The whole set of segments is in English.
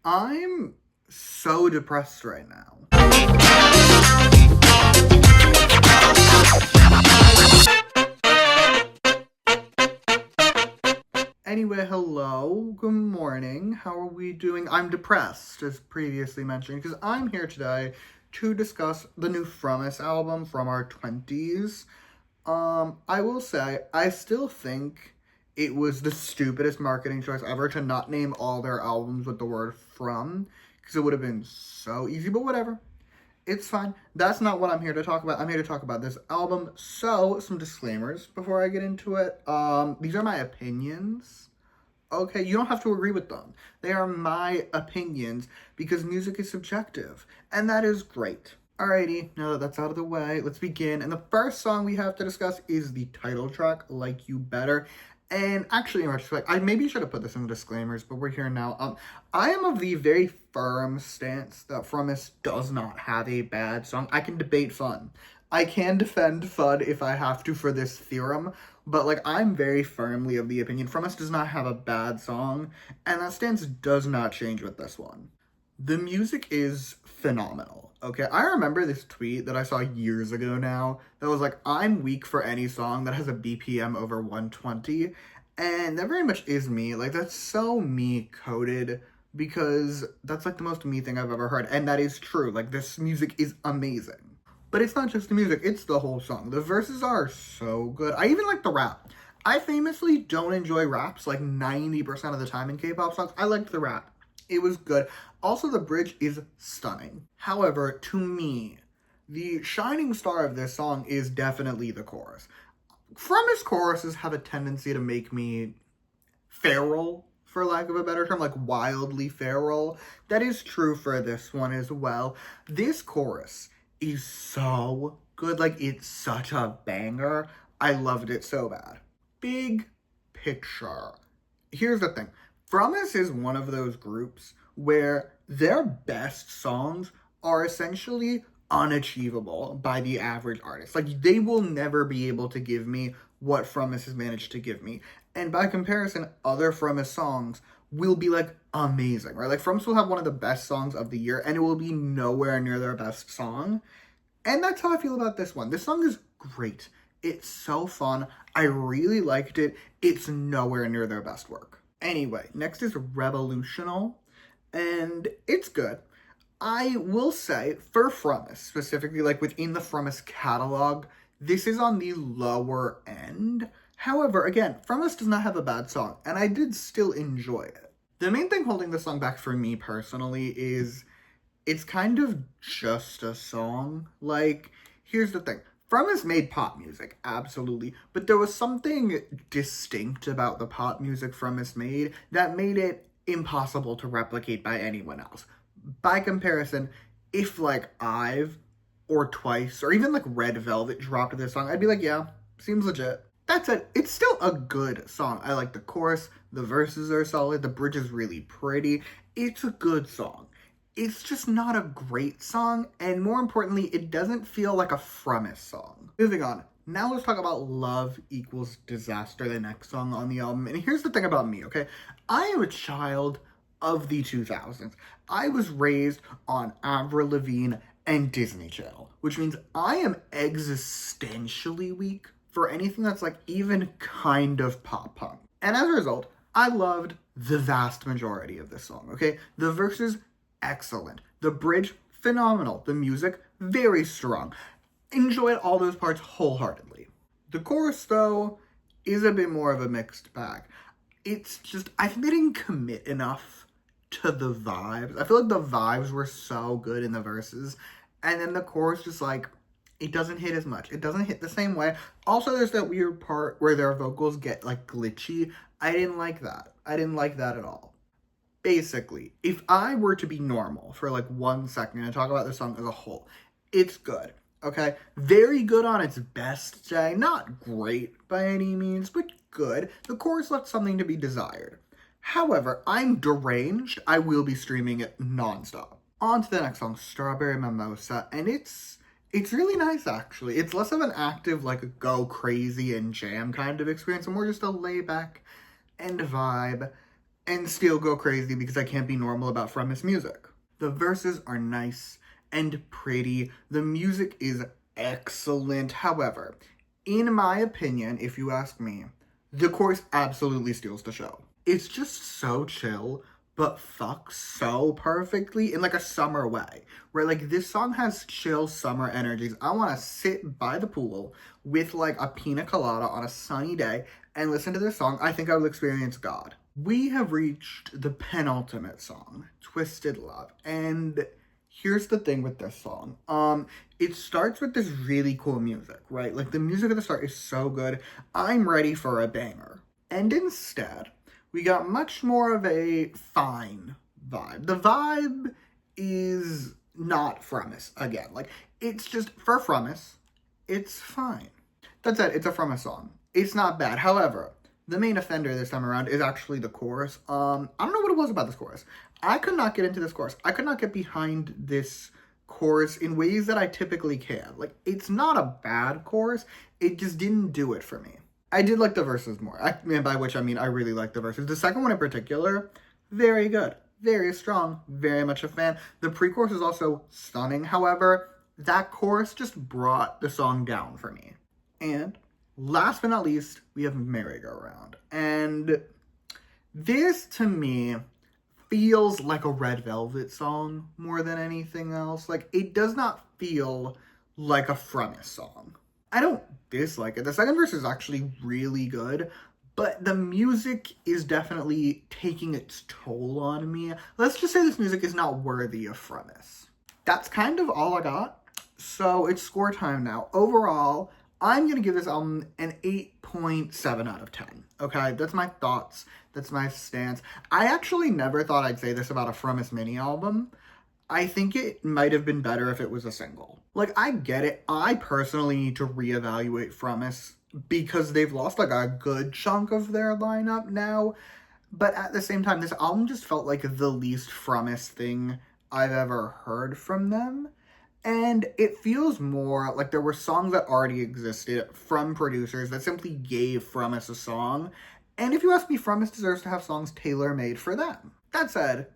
I'm so depressed right now. Anyway, hello, good morning, how are we doing? I'm depressed, as previously mentioned, because I'm here today to discuss the new From Us album from our 20's. I will say, I still think it was the stupidest marketing choice ever to not name all their albums with the word from, because it would have been so easy, but whatever. It's fine. That's not what I'm here to talk about. I'm here to talk about this album. So, some disclaimers before I get into it. These are my opinions. Okay, you don't have to agree with them. They are my opinions because music is subjective, and that is great. Alrighty, now that that's out of the way, let's begin. And the first song we have to discuss is the title track, Like You Better. And actually, in retrospect, I maybe should have put this in the disclaimers, but we're here now. I am of the very firm stance that From Us does not have a bad song. I can debate Fun. I can defend Fun if I have to for this theorem, but I'm very firmly of the opinion From Us does not have a bad song, and that stance does not change with this one. The music is phenomenal. Okay, I remember this tweet that I saw years ago now that was like, I'm weak for any song that has a BPM over 120. And that very much is me. That's so me coded because that's the most me thing I've ever heard. And that is true. This music is amazing. But it's not just the music, it's the whole song. The verses are so good. I even like the rap. I famously don't enjoy raps 90% of the time in K-pop songs. I liked the rap. It was good. Also, the bridge is stunning. However, to me, the shining star of this song is definitely the chorus. From Us choruses have a tendency to make me feral, for lack of a better term, wildly feral. That is true for this one as well. This chorus is so good. It's such a banger. I loved it so bad. Big picture. Here's the thing. From Us is one of those groups where their best songs are essentially unachievable by the average artist. They will never be able to give me what From Us has managed to give me. And by comparison, other From Us songs will be amazing, right? From Us will have one of the best songs of the year and it will be nowhere near their best song. And that's how I feel about this one. This song is great. It's so fun. I really liked it. It's nowhere near their best work. Anyway, next is REBELUTIONAL, and it's good. I will say, for From Us, specifically, within the From Us catalog, this is on the lower end. However, again, From Us does not have a bad song, and I did still enjoy it. The main thing holding the song back for me personally is it's kind of just a song. Here's the thing. From Us made pop music, absolutely, but there was something distinct about the pop music From Us made that made it impossible to replicate by anyone else. By comparison, if I've or Twice or even Red Velvet dropped this song, I'd be yeah, seems legit. That's it. It's still a good song. I like the chorus, the verses are solid, the bridge is really pretty. It's a good song. It's just not a great song, and more importantly, it doesn't feel like a From Us song. Moving on. Now let's talk about Love Equals Disaster, the next song on the album. And here's the thing about me, okay? I am a child of the 2000s. I was raised on Avril Lavigne and Disney Channel, which means I am existentially weak for anything that's even kind of pop punk. And as a result, I loved the vast majority of this song, okay? The verses, excellent. The bridge, phenomenal. The music, very strong. Enjoyed all those parts wholeheartedly. The chorus, though, is a bit more of a mixed bag. It's just, I didn't commit enough to the vibes. I feel like the vibes were so good in the verses, and then the chorus just it doesn't hit as much. It doesn't hit the same way. Also, there's that weird part where their vocals get glitchy. I didn't like that. I didn't like that at all. Basically, if I were to be normal for 1 second and talk about the song as a whole, it's good, okay? Very good on its best day. Not great by any means, but good. The chorus left something to be desired. However, I'm deranged. I will be streaming it nonstop. On to the next song, Strawberry Mimosa, and it's really nice, actually. It's less of an active, go crazy and jam kind of experience, and more just a layback and vibe. and still go crazy because I can't be normal about From Us music. The verses are nice and pretty. The music is excellent. However, in my opinion, if you ask me, the chorus absolutely steals the show. It's just so chill, but fucks so perfectly in like a summer way. Where like this song has chill summer energies. I want to sit by the pool with like a pina colada on a sunny day and listen to this song. I think I will experience God. We have reached the penultimate song, Twisted Love, and here's the thing with this song. It starts with this really cool music, right? Like the music at the start is so good. I'm ready for a banger. And instead, we got much more of a fine vibe. The vibe is not From Us again. Like it's just for From Us, it's fine. That said, it's a From Us song. It's not bad. However, the main offender this time around is actually the chorus. I don't know what it was about this chorus. I could not get into this chorus. I could not get behind this chorus in ways that I typically can. Like, it's not a bad chorus. It just didn't do it for me. I did like the verses more. By which I mean I really like the verses. The second one in particular, very good. Very strong. Very much a fan. The pre-chorus is also stunning. However, that chorus just brought the song down for me. And last but not least, we have Merry-Go-Round. And this, to me, feels like a Red Velvet song more than anything else. Like, it does not feel like a From Us song. I don't dislike it. The second verse is actually really good, but the music is definitely taking its toll on me. Let's just say this music is not worthy of From Us. That's kind of all I got. So it's score time now. Overall, I'm going to give this album an 8.7 out of 10. Okay, that's my thoughts. That's my stance. I actually never thought I'd say this about a From Us mini album. I think it might have been better if it was a single. Like, I get it. I personally need to reevaluate From Us because they've lost like a good chunk of their lineup now. But at the same time, this album just felt like the least From Us thing I've ever heard from them. And it feels more like there were songs that already existed from producers that simply gave From Us a song. And if you ask me, From Us deserves to have songs tailor-made for them. That said,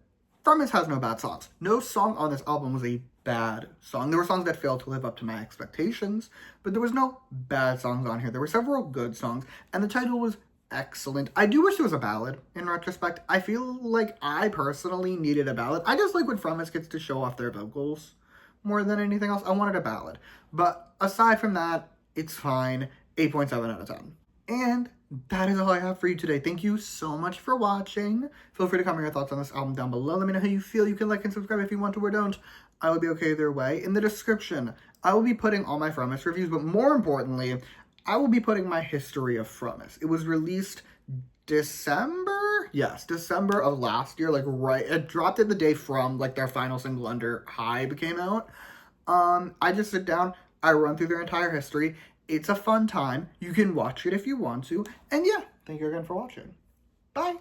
From Us has no bad songs. No song on this album was a bad song. There were songs that failed to live up to my expectations, but there was no bad songs on here. There were several good songs, and the title was excellent. I do wish there was a ballad in retrospect. I feel like I personally needed a ballad. I just like when From Us gets to show off their vocals more than anything else. I wanted a ballad. But aside from that, it's fine. 8.7 out of 10. And that is all I have for you today. Thank you so much for watching. Feel free to comment your thoughts on this album down below. Let me know how you feel. You can like and subscribe if you want to or don't. I will be okay either way. In the description, I will be putting all my From Us reviews, but more importantly, I will be putting my history of From Us. It was released December? Yes, December of last year, like right, it dropped it the day from like their final single Under Hype came out. I just sit down, I run through their entire history. It's a fun time. You can watch it if you want to. And yeah, thank you again for watching. Bye.